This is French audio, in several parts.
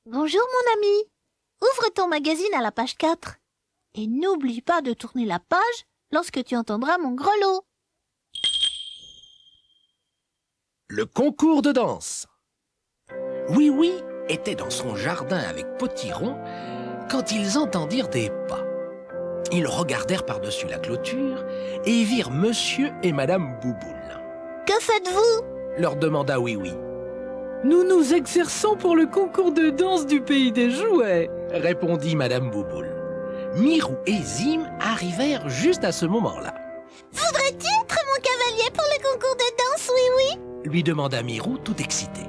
Bonjour mon ami. Ouvre ton magazine à la page 4. Et n'oublie pas de tourner la page lorsque tu entendras mon grelot. Le concours de danse. Oui était dans son jardin avec Potiron quand ils entendirent des pas. Ils regardèrent par-dessus la clôture et virent Monsieur et Madame Bouboule. « Que faites-vous » leur demanda Oui. Nous nous exerçons pour le concours de danse du pays des jouets, répondit Madame Bouboule. Mirou et Zim arrivèrent juste à ce moment-là. Voudrais-tu être mon cavalier pour le concours de danse, oui lui demanda Mirou tout excité.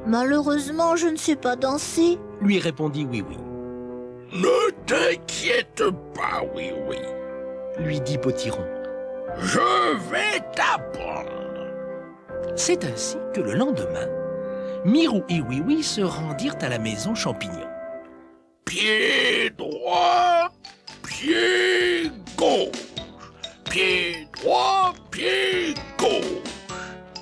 Malheureusement, je ne sais pas danser, lui répondit Oui. Ne t'inquiète pas, Oui, lui dit Potiron. je vais t'apprendre. C'est ainsi que le lendemain, Mirou et Oui se rendirent à la maison Champignon. Pied droit, pied gauche. Pied droit, pied gauche.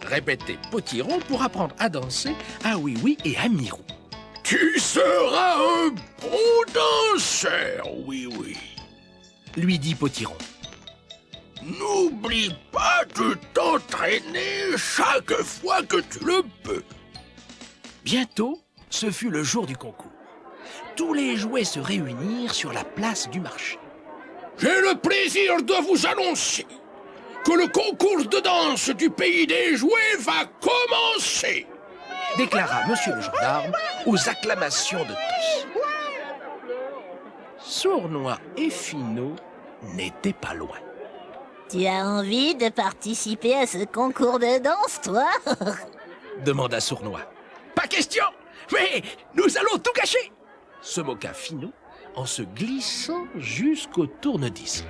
Répétait Potiron pour apprendre à danser à Oui et à Mirou. Tu seras un bon danseur, Oui. Lui dit Potiron. N'oublie pas de t'entraîner chaque fois que tu le peux. Bientôt, ce fut le jour du concours. Tous les jouets se réunirent sur la place du marché. J'ai le plaisir de vous annoncer que le concours de danse du pays des jouets va commencer, déclara Monsieur le gendarme aux acclamations de tous. Sournois et Finot n'étaient pas loin. Tu as envie de participer à ce concours de danse, toi? demanda Sournois. Pas question, mais nous allons tout cacher, se moqua Finot en se glissant jusqu'au tourne-disque.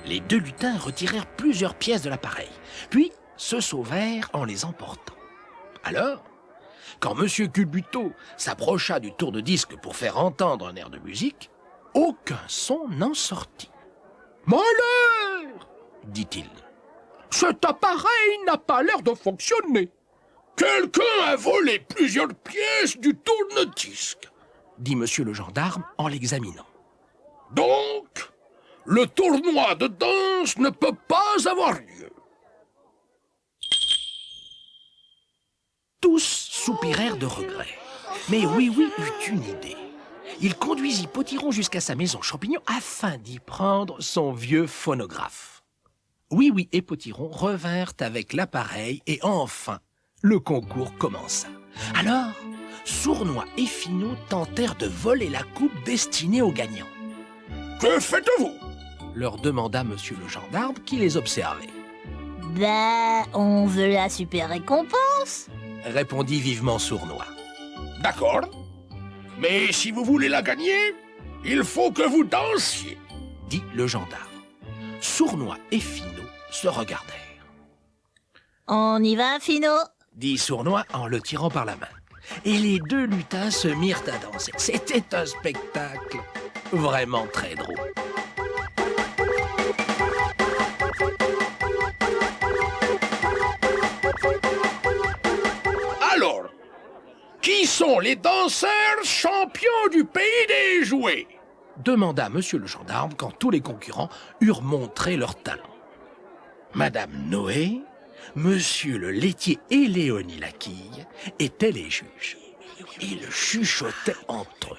Les deux lutins retirèrent plusieurs pièces de l'appareil, puis se sauvèrent en les emportant. Alors, quand M. Culbuto s'approcha du tourne-disque pour faire entendre un air de musique, aucun son n'en sortit. « Malheur !» dit-il. « Cet appareil n'a pas l'air de fonctionner. » « Quelqu'un a volé plusieurs pièces du tourne-disque, » dit Monsieur le gendarme en l'examinant. « Donc, le tournoi de danse ne peut pas avoir lieu. » Tous soupirèrent de regret. Mais Oui eut une idée. Il conduisit Potiron jusqu'à sa maison Champignon afin d'y prendre son vieux phonographe. Oui et Potiron revinrent avec l'appareil et enfin, le concours commença. Alors, Sournois et Finot tentèrent de voler la coupe destinée aux gagnants. « Que faites-vous » leur demanda Monsieur le gendarme qui les observait. On veut la super récompense, répondit vivement Sournois. « D'accord. Mais si vous voulez la gagner, il faut que vous dansiez, » dit le gendarme. Sournois et Finot se regardèrent. « On y va, Finot ?» dit Sournois en le tirant par la main. Et les deux lutins se mirent à danser. C'était un spectacle vraiment très drôle. Alors, qui sont les danseurs champions du pays des jouets ? Demanda Monsieur le gendarme quand tous les concurrents eurent montré leur talent. Madame Noé, Monsieur le laitier et Léonie Laquille étaient les juges. Ils chuchotaient entre eux.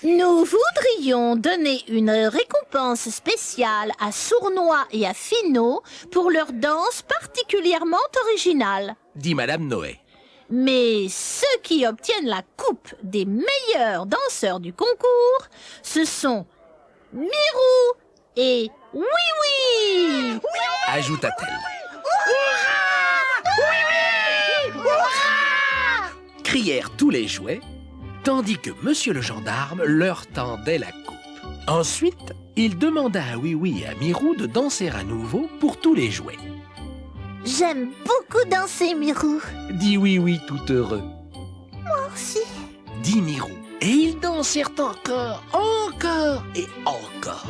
Nous voudrions donner une récompense spéciale à Sournois et à Finot pour leur danse particulièrement originale, dit Madame Noé. Mais ceux qui obtiennent la coupe des meilleurs danseurs du concours, ce sont Mirou et Oui, ajouta-t-elle. Crièrent tous les jouets, tandis que Monsieur le gendarme leur tendait la coupe. Ensuite, il demanda à Oui et à Mirou de danser à nouveau pour tous les jouets. J'aime beaucoup danser, Mirou. Dit Oui tout heureux. Moi aussi. Dit Mirou. Et ils dansèrent encore et encore.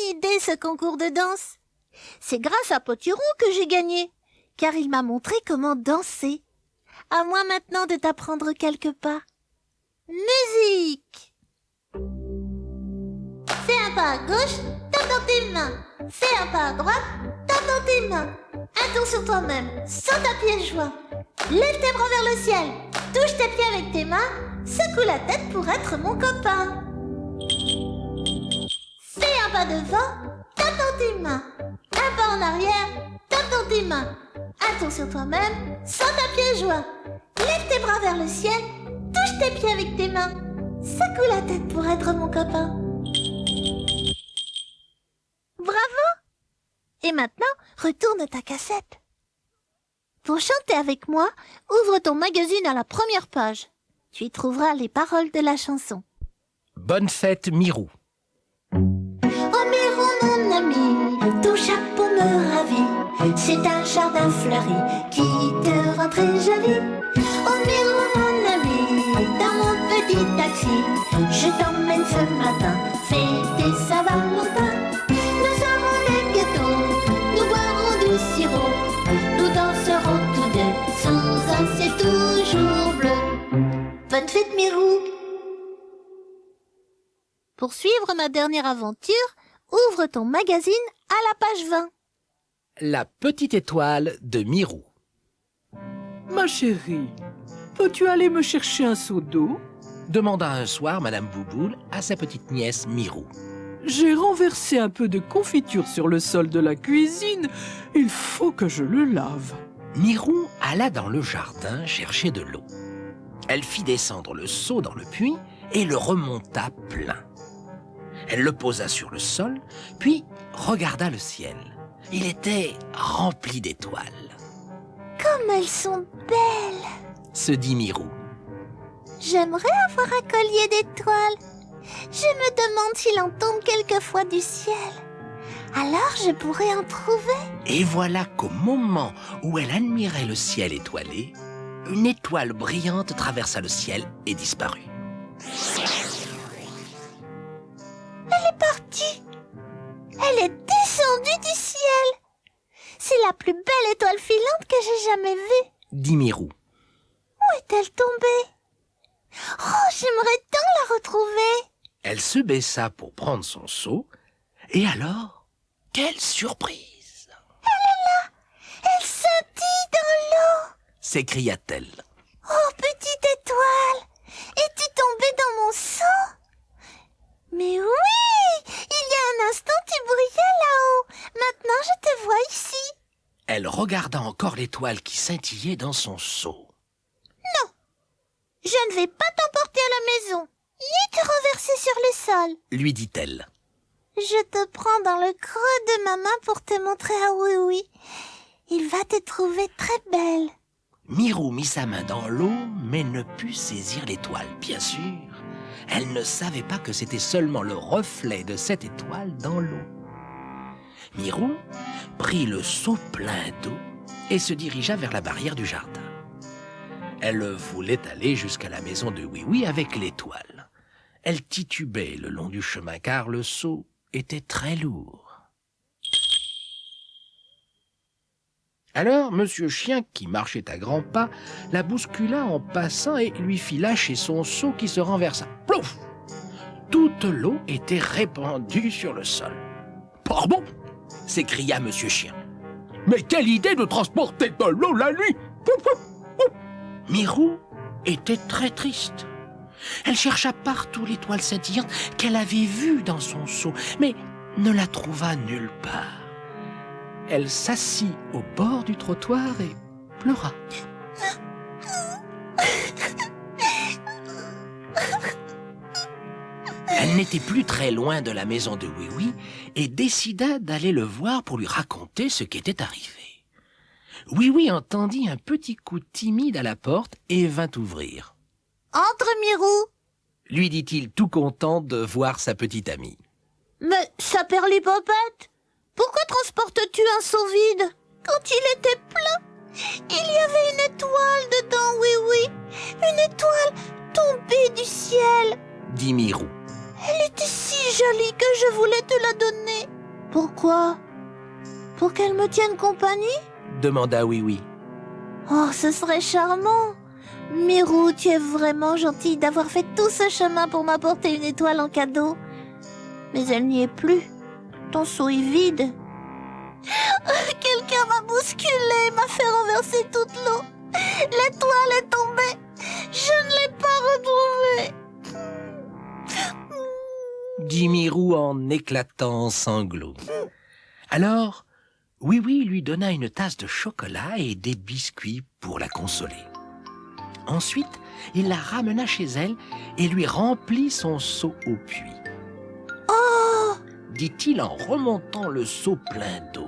bonne idée, ce concours de danse. C'est grâce à Potiron que j'ai gagné, car il m'a montré comment danser. À moi maintenant de t'apprendre quelques pas. Musique! Fais un pas à gauche, tape dans tes mains. Fais un pas à droite, tape dans tes mains. Un tour sur toi-même, saute à pieds joints. Lève tes bras vers le ciel, touche tes pieds avec tes mains, secoue la tête pour être mon copain. Fais un pas devant, tape dans tes mains. Un pas en arrière, tape dans tes mains. Un tour sur toi-même, saute à pieds joints. Lève tes bras vers le ciel, touche tes pieds avec tes mains. Secoue la tête pour être mon copain. Bravo! Et maintenant, retourne ta cassette. Pour chanter avec moi, ouvre ton magazine à la première page. Tu y trouveras les paroles de la chanson. Bonne fête, Mirou. Oh Mirou, mon ami, ton chapeau me ravit. C'est un jardin fleuri qui te rend très jolie. Oh Mirou, mon ami, dans mon petit taxi, je t'emmène ce matin fêter Saint-Valentin. Nous aurons des gâteaux, nous boirons du sirop, nous danserons tous deux sous un ciel toujours bleu. Bonne fête, Mirou! Pour suivre ma dernière aventure, ouvre ton magazine à la page 20. La petite étoile de Mirou. Ma chérie, peux-tu aller me chercher un seau d'eau? Demanda un soir Madame Bouboule à sa petite nièce Mirou. J'ai renversé un peu de confiture sur le sol de la cuisine. Il faut que je le lave. Mirou alla dans le jardin chercher de l'eau. Elle fit descendre le seau dans le puits et le remonta plein. Elle le posa sur le sol, puis regarda le ciel. Il était rempli d'étoiles. Comme elles sont belles! Se dit Mirou. J'aimerais avoir un collier d'étoiles. Je me demande s'il en tombe quelquefois du ciel. Alors je pourrais en trouver. Et voilà qu'au moment où elle admirait le ciel étoilé, une étoile brillante traversa le ciel et disparut. Elle est partie. Elle est descendue du ciel. C'est la plus belle étoile filante que j'ai jamais vue. Dit Mirou. Où est-elle tombée? Oh, j'aimerais tant la retrouver. Elle se baissa pour prendre son seau, et alors, quelle surprise! Elle scintille dans l'eau. S'écria-t-elle. Oh, petite étoile, es-tu tombée dans mon seau? Mais oui, il y a un instant tu brillais là-haut. Maintenant je te vois ici. Elle regarda encore l'étoile qui scintillait dans son seau. Je ne vais pas t'emporter à la maison, ni te renverser sur le sol. Lui dit-elle. Je te prends dans le creux de ma main pour te montrer à Oui-Oui. Il va te trouver très belle. Mirou mit sa main dans l'eau, mais ne put saisir l'étoile, bien sûr. Elle ne savait pas que c'était seulement le reflet de cette étoile dans l'eau. Mirou prit le seau plein d'eau et se dirigea vers la barrière du jardin. Elle voulait aller jusqu'à la maison de Oui-Oui avec l'étoile. Elle titubait le long du chemin car le seau était très lourd. Alors, Monsieur Chien, qui marchait à grands pas, la bouscula en passant et lui fit lâcher son seau qui se renversa. Plouf! Toute l'eau était répandue sur le sol. « Pardon !» s'écria Monsieur Chien. « Mais quelle idée de transporter de l'eau la nuit !» Mirou était très triste. Elle chercha partout l'étoile scintillante qu'elle avait vue dans son seau, mais ne la trouva nulle part. Elle s'assit au bord du trottoir et pleura. Elle n'était plus très loin de la maison de Oui-Oui et décida d'aller le voir pour lui raconter ce qui était arrivé. Oui-Oui entendit un petit coup timide à la porte et vint ouvrir. « Entre, Mirou !» lui dit-il tout content de voir sa petite amie. « Mais, saperlipopette, pourquoi transportes-tu un seau vide? Quand il était plein, il y avait une étoile dedans, Oui-Oui. Une étoile tombée du ciel. » dit Mirou. « Elle était si jolie que je voulais te la donner. Pourquoi? Pour qu'elle me tienne compagnie? demanda Oui-Oui. Oh, ce serait charmant. Mirou, tu es vraiment gentille d'avoir fait tout ce chemin pour m'apporter une étoile en cadeau. Mais elle n'y est plus. Ton seau est vide. Quelqu'un m'a bousculé, m'a fait renverser toute l'eau. L'étoile est tombée. Je ne l'ai pas retrouvée. Dit Mirou en éclatant en sanglots. Alors, Oui-Oui lui donna une tasse de chocolat et des biscuits pour la consoler. Ensuite, il la ramena chez elle et lui remplit son seau au puits. Oh, Dit-il en remontant le seau plein d'eau.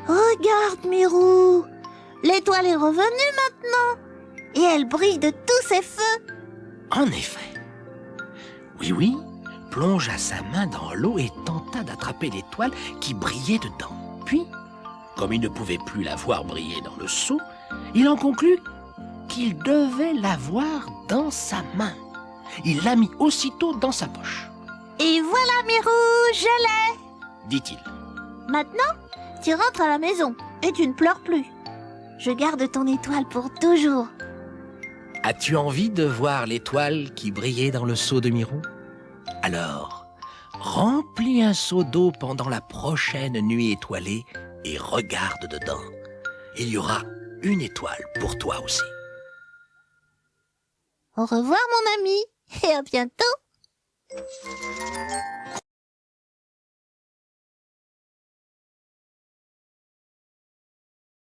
regarde, Mirou. L'étoile est revenue maintenant. Et elle brille de tous ses feux. En effet, Oui-Oui plongea sa main dans l'eau et tenta d'attraper l'étoile qui brillait dedans. Puis, comme il ne pouvait plus la voir briller dans le seau, il en conclut qu'il devait la voir dans sa main. Il la mit aussitôt dans sa poche, Et voilà, Mirou, je l'ai. dit-il. Maintenant, tu rentres à la maison et tu ne pleures plus. Je garde ton étoile pour toujours. As-tu envie de voir l'étoile qui brillait dans le seau de Mirou? Alors, remplis un seau d'eau pendant la prochaine nuit étoilée et regarde dedans. Il y aura une étoile pour toi aussi. Au revoir, mon ami, et à bientôt.